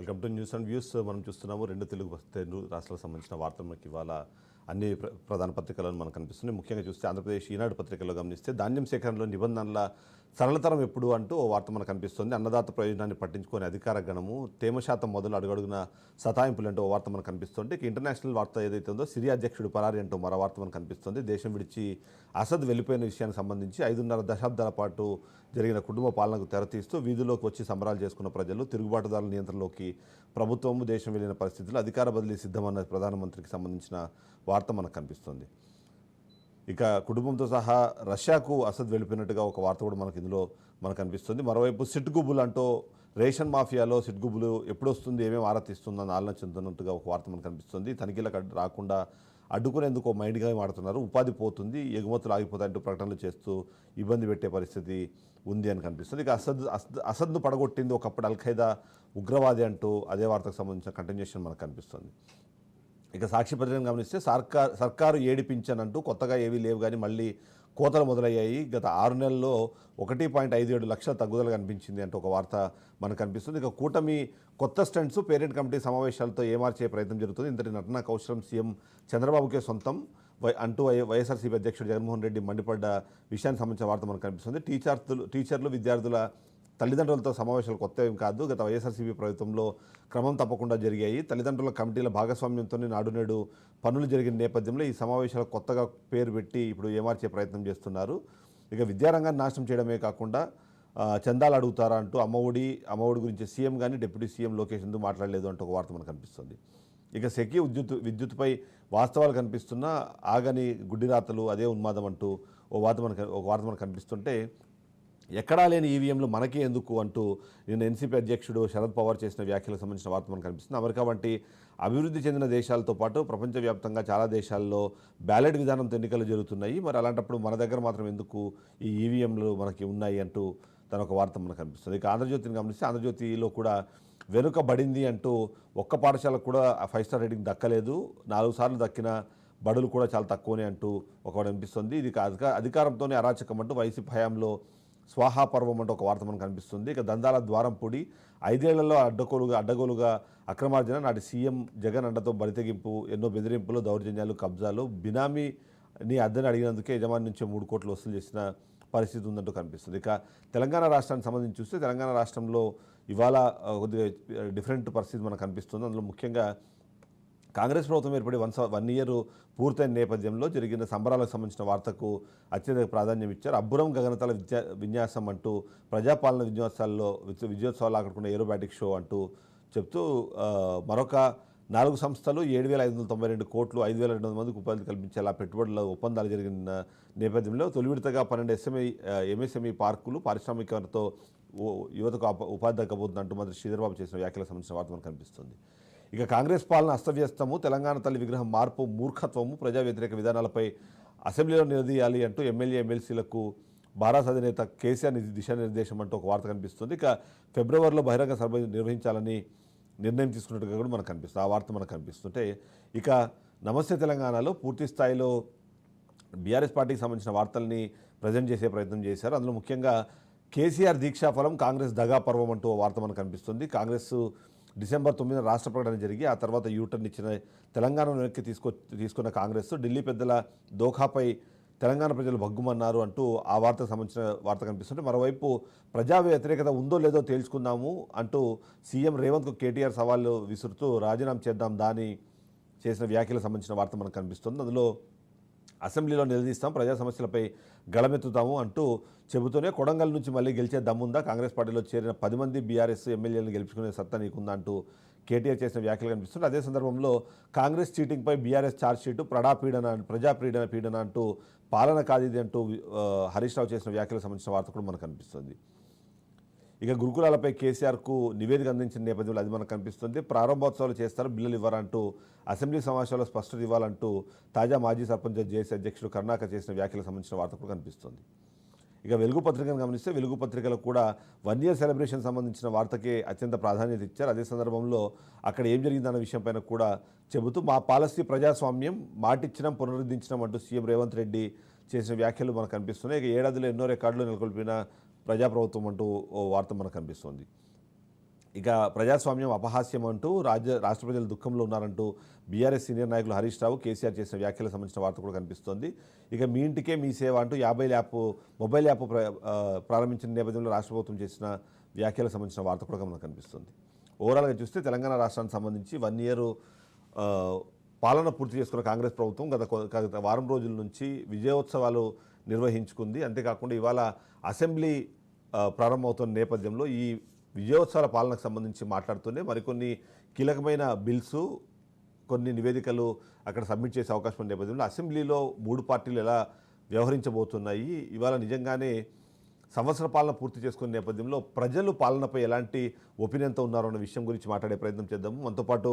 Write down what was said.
Welcome to news and views. మనం చూస్తున్నాము రెండు తెలుగు రాష్ట్రాలకు సంబంధించిన వార్తలు మనకి ఇవాళ అన్ని ప్రధాన పత్రికలను మనకు కనిపిస్తున్నాయి. ముఖ్యంగా చూస్తే ఆంధ్రప్రదేశ్ ఈనాడు పత్రికలో గమనిస్తే ధాన్యం సేకరణలో నిబంధనల సరళతరం ఎప్పుడు అంటూ ఓ వార్త మనకు కనిపిస్తుంది. అన్నదాత ప్రయోజనాన్ని పట్టించుకొని అధికార గణము తేమ శాతం మొదలు అడుగడుగున సతాయింపులు అంటూ ఓ వార్త మనకు కనిపిస్తుంది. ఇంటర్నేషనల్ వార్త ఏదైతే ఉందో సిరియా అధ్యక్షుడు పరారి అంటూ మరో వార్త మనకు కనిపిస్తుంది. దేశం విడిచి అసద్ వెళ్ళిపోయిన విషయానికి సంబంధించి 5.5 దశాబ్దాల పాటు జరిగిన కుటుంబ పాలనకు తెరతీస్తూ వీధుల్లోకి వచ్చి సంబరాలు చేసుకున్న ప్రజలు తిరుగుబాటుదారుల నియంత్రణలోకి ప్రభుత్వము దేశం వెళ్ళిన పరిస్థితుల్లో అధికార బదిలీ సిద్ధమన్న ప్రధానమంత్రికి సంబంధించిన వార్త మనకు కనిపిస్తుంది. ఇక కుటుంబంతో సహా రష్యాకు అసద్ వెళ్ళిపోయినట్టుగా ఒక వార్త కూడా మనకు ఇందులో మనకు కనిపిస్తుంది. మరోవైపు సిట్గుబుల్ అంటూ రేషన్ మాఫియాలో సిట్గుబులు ఎప్పుడు వస్తుంది, ఏమేమి ఆరాధిస్తుందని ఆలోచన చెందుతున్నట్టుగా ఒక వార్త మనకు కనిపిస్తుంది. తనిఖీలకు రాకుండా అడ్డుకునేందుకు మైండ్గా వాడుతున్నారు. ఉపాధి పోతుంది, ఎగుమతులు ఆగిపోతాయంటూ ప్రకటనలు చేస్తూ ఇబ్బంది పెట్టే పరిస్థితి ఉంది అని కనిపిస్తుంది. ఇక అసద్ను పడగొట్టింది ఒకప్పుడు అల్ఖైదా ఉగ్రవాది అంటూ అదే వార్తకు సంబంధించిన కంటిన్యూషన్ మనకు కనిపిస్తుంది. ఇక సాక్షి పత్రికను గమనిస్తే సర్కారు ఏడిపించనంటూ కొత్తగా ఏవీ లేవు కానీ మళ్ళీ కోతలు మొదలయ్యాయి. గత 6 నెలల్లో 1.57 లక్షల తగ్గుదల కనిపించింది అంటూ ఒక వార్త మనకు కనిపిస్తుంది. ఇక కూటమి కొత్త స్టంట్స్ పేరెంట్ కమిటీ సమావేశాలతో ఏమార్చే ప్రయత్నం జరుగుతుంది. ఇంతటి నటనా కౌశలం సీఎం చంద్రబాబుకే సొంతం అంటూ వైఎస్ఆర్సీపీ అధ్యక్షుడు జగన్మోహన్ రెడ్డి మండిపడ్డ విషయానికి సంబంధించిన వార్త మనకు కనిపిస్తుంది. టీచర్లు విద్యార్థుల తల్లిదండ్రులతో సమావేశాలు కొత్త ఏం కాదు. గత వైఎస్ఆర్సీపీ ప్రభుత్వంలో క్రమం తప్పకుండా జరిగాయి. తల్లిదండ్రుల కమిటీల భాగస్వామ్యంతోనే నాడు నేడు పనులు జరిగిన నేపథ్యంలో ఈ సమావేశాలు కొత్తగా పేరు పెట్టి ఇప్పుడు ఏమార్చే ప్రయత్నం చేస్తున్నారు. ఇక విద్యారంగాన్ని నాశనం చేయడమే కాకుండా చందాలు అడుగుతారా అంటూ అమ్మఒడి గురించి సీఎం కానీ డిప్యూటీ సీఎం లోకేష్ ఎందుకు మాట్లాడలేదు అంటూ ఒక వార్త మనకు కనిపిస్తుంది. ఇక సెకీ విద్యుత్పై వాస్తవాలు కనిపిస్తున్న ఆగని గుడ్డిరాతలు అదే ఉన్మాదం అంటూ ఒక వార్త మనకు కనిపిస్తుంటే ఎక్కడా లేని ఈవీఎంలు మనకే ఎందుకు అంటూ నిన్న ఎన్సీపీ అధ్యక్షుడు శరద్ పవార్ చేసిన వ్యాఖ్యలకు సంబంధించిన వార్త మనకు కనిపిస్తుంది. అమెరికా వంటి అభివృద్ధి చెందిన దేశాలతో పాటు ప్రపంచవ్యాప్తంగా చాలా దేశాల్లో బ్యాలెట్ విధానంతో ఎన్నికలు జరుగుతున్నాయి. మరి అలాంటప్పుడు మన దగ్గర మాత్రం ఎందుకు ఈ ఈవీఎంలు మనకి ఉన్నాయి అంటూ తన ఒక వార్త మనకు కనిపిస్తుంది. ఇక ఆంధ్రజ్యోతిని గమనిస్తే ఆంధ్రజ్యోతిలో కూడా వెనుకబడింది అంటూ ఒక్క పాఠశాలకు కూడా 5 స్టార్ రేటింగ్ దక్కలేదు, 4 సార్లు దక్కిన బడులు కూడా చాలా తక్కువనే అంటూ ఒకటి అనిపిస్తుంది. ఇది అధికారంతోనే అరాచకం అంటూ వైసీపీ హయాంలో స్వాహా పర్వం అంటూ ఒక వార్త మనకు కనిపిస్తుంది. ఇక దందాల ద్వారం పొడి 5 ఏళ్లలో అడ్డగోలుగా అక్రమార్జన, నాటి సీఎం జగన్ అండతో బరితెగింపు, ఎన్నో బెదిరింపులు, దౌర్జన్యాలు, కబ్జాలు, బినామీని అద్దెని అడిగినందుకే యజమాని నుంచి 3 కోట్లు వసూలు చేసిన పరిస్థితి ఉందంటూ కనిపిస్తుంది. ఇక తెలంగాణ రాష్ట్రానికి సంబంధించి చూస్తే తెలంగాణ రాష్ట్రంలో ఇవాళ కొద్దిగా డిఫరెంట్ పరిస్థితి మనకు కనిపిస్తుంది. అందులో ముఖ్యంగా కాంగ్రెస్ ప్రభుత్వం ఏర్పడి 1 ఇయర్ పూర్తయిన నేపథ్యంలో జరిగిన సంబరాలకు సంబంధించిన వార్తకు అత్యధిక ప్రాధాన్యం ఇచ్చారు. అబ్బురం గగనతల విన్యాసం అంటూ ప్రజాపాలన విజయోత్సవాలు ఆకట్టుకున్న ఏరోబాటిక్ షో అంటూ చెప్తూ మరొక 4 సంస్థలు 7,592 కోట్లు 5,200 మందికి ఉపాధి కల్పించేలా పెట్టుబడుల ఒప్పందాలు జరిగిన నేపథ్యంలో తొలి విడతగా 12 ఎంఎస్ఎంఈ పార్కులు పారిశ్రామికతో యువతకు ఉపాధి దక్కబోతుందంటూ మంత్రి శ్రీధర్బాబు చేసిన వ్యాఖ్యలకు సంబంధించిన వార్త మనకు కనిపిస్తుంది. ఇక కాంగ్రెస్ పాలన అస్తవ్యస్తము, తెలంగాణ తల్లి విగ్రహం మార్పు మూర్ఖత్వము, ప్రజా వ్యతిరేక విధానాలపై అసెంబ్లీలో నిలదీయాలి అంటూ ఎమ్మెల్యేలకు భారత అధినేత కేసీఆర్ దిశానిర్దేశం అంటూ ఒక వార్త కనిపిస్తుంది. ఇక ఫిబ్రవరిలో బహిరంగ సభ నిర్వహించాలని నిర్ణయం తీసుకున్నట్టుగా కూడా మనకు కనిపిస్తుంది. ఆ వార్త మనకు కనిపిస్తుంటే ఇక నమస్తే తెలంగాణలో పూర్తి స్థాయిలో బీఆర్ఎస్ పార్టీకి సంబంధించిన వార్తల్ని ప్రజెంట్ చేసే ప్రయత్నం చేశారు. అందులో ముఖ్యంగా కేసీఆర్ దీక్షాఫలం కాంగ్రెస్ దగా పర్వం అంటూ వార్త మనకు కనిపిస్తుంది. కాంగ్రెస్ డిసెంబర్ 9 రాష్ట్ర ప్రకటన జరిగి ఆ తర్వాత యూటర్న్ ఇచ్చిన తెలంగాణను వెనక్కి తీసుకున్న కాంగ్రెస్ ఢిల్లీ పెద్దల దోఖాపై తెలంగాణ ప్రజలు భగ్గుమన్నారు అంటూ ఆ వార్తకు సంబంధించిన వార్త కనిపిస్తుంటే మరోవైపు ప్రజా వ్యతిరేకత ఉందో లేదో తేల్చుకుందాము అంటూ సీఎం రేవంత్కు కేటీఆర్ సవాళ్ళు విసురుతూ రాజీనామా చేద్దాం దాని చేసిన వ్యాఖ్యలకు సంబంధించిన వార్త మనకు కనిపిస్తుంది. అందులో అసెంబ్లీలో నిలదీస్తాం, ప్రజా సమస్యలపై గళమెత్తుతాము అంటూ చెబుతూనే కొడంగల్ నుంచి మళ్ళీ గెలిచే దమ్ముందా, కాంగ్రెస్ పార్టీలో చేరిన 10 మంది బీఆర్ఎస్ ఎమ్మెల్యేలను గెలుచుకునే సత్తా నీకుందా అంటూ కేటీఆర్ చేసిన వ్యాఖ్యలు కనిపిస్తుంది. అదే సందర్భంలో కాంగ్రెస్ చీటింగ్పై బీఆర్ఎస్ ఛార్జ్షీటు ప్రజాపీడన అంటూ పాలన కాదిది అంటూ హరీష్ రావు చేసిన వ్యాఖ్యలకు సంబంధించిన వార్త కూడా మనకు కనిపిస్తుంది. ఇక గురుకులాలపై కేసీఆర్కు నివేదిక అందించిన నేపథ్యంలో అది మనకు కనిపిస్తుంది. ప్రారంభోత్సవాలు చేస్తారు, బిల్లులు ఇవ్వరంటూ అసెంబ్లీ సమావేశాల్లో స్పష్టత ఇవ్వాలంటూ తాజా మాజీ సర్పంచ్ జేఏసీ అధ్యక్షుడు కరుణాకర్ చేసిన వ్యాఖ్యలకు సంబంధించిన వార్త కూడా కనిపిస్తుంది. ఇక వెలుగు పత్రికను గమనిస్తే వెలుగు పత్రికలో కూడా 1 ఇయర్ సెలబ్రేషన్ సంబంధించిన వార్తకే అత్యంత ప్రాధాన్యత ఇచ్చారు. అదే సందర్భంలో అక్కడ ఏం జరిగిందన్న విషయంపైన కూడా చెబుతూ మా పాలసీ ప్రజాస్వామ్యం, మాటిచ్చినం పునరుద్ధరించడం అంటూ సీఎం రేవంత్ రెడ్డి చేసిన వ్యాఖ్యలు మనకు కనిపిస్తున్నాయి. ఇక ఏడాదిలో ఎన్నో రికార్డులు నెలకొల్పిన ప్రజాప్రభుత్వం అంటూ ఓ వార్త మనకు కనిపిస్తుంది. ఇక ప్రజాస్వామ్యం అపహాస్యం అంటూ రాష్ట్ర ప్రజలు దుఃఖంలో ఉన్నారంటూ బీఆర్ఎస్ సీనియర్ నాయకులు హరీష్ రావు కేసీఆర్ చేసిన వ్యాఖ్యలకు సంబంధించిన వార్త కూడా కనిపిస్తోంది. ఇక మీ ఇంటికే మీ సేవ అంటూ 50 యాప్ మొబైల్ యాప్ ప్రారంభించిన నేపథ్యంలో రాష్ట్ర ప్రభుత్వం చేసిన వ్యాఖ్యలకు సంబంధించిన వార్త కూడా మనకు కనిపిస్తుంది. ఓవరాల్గా చూస్తే తెలంగాణ రాష్ట్రానికి సంబంధించి 1 ఇయర్ పాలన పూర్తి చేసుకున్న కాంగ్రెస్ ప్రభుత్వం గత వారం రోజుల నుంచి విజయోత్సవాలు నిర్వహించుకుంది. అంతేకాకుండా ఇవాళ అసెంబ్లీ ప్రారంభమవుతున్న నేపథ్యంలో ఈ విజయోత్సవాల పాలనకు సంబంధించి మాట్లాడుతూనే మరికొన్ని కీలకమైన బిల్స్, కొన్ని నివేదికలు అక్కడ సబ్మిట్ చేసే అవకాశం ఉన్న నేపథ్యంలో అసెంబ్లీలో 3 పార్టీలు ఎలా వ్యవహరించబోతున్నాయి, ఇవాళ నిజంగానే సంవత్సర పాలన పూర్తి చేసుకునే నేపథ్యంలో ప్రజలు పాలనపై ఎలాంటి ఒపీనియన్తో ఉన్నారో అన్న విషయం గురించి మాట్లాడే ప్రయత్నం చేద్దాము. మనతో పాటు